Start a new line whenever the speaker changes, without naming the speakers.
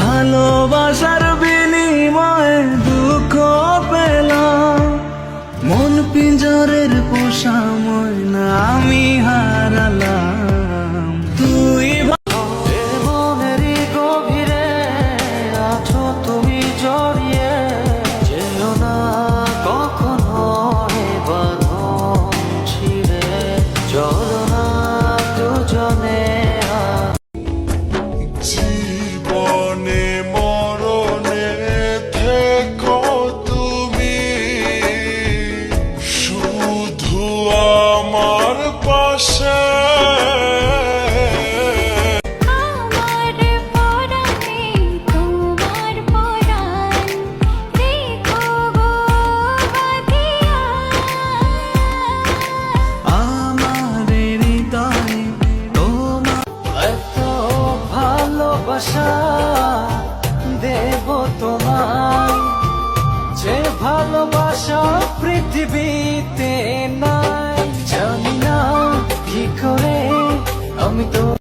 ভালোবাসার বিনিময়ে দুঃখ পেলাম, মন পিঞ্জরের পোষা ময়না আমি হারালাম। তুই
মনেরই গভীরে আছো তুমি জড়িয়ে, যেও না কখনো এ বাঁধন ছিঁড়ে, চলো না দুজনে
জীবনে মরণে থেকো তুমি, শুধু আমার পাশে।
আমার পরাণে তোমার পরাণ রেখো গো বাঁধিয়া,
আমার হৃদয়ে তোমার
এত ভালোবাসা দেব তোমায়, যে ভালোবাসা পৃথিবী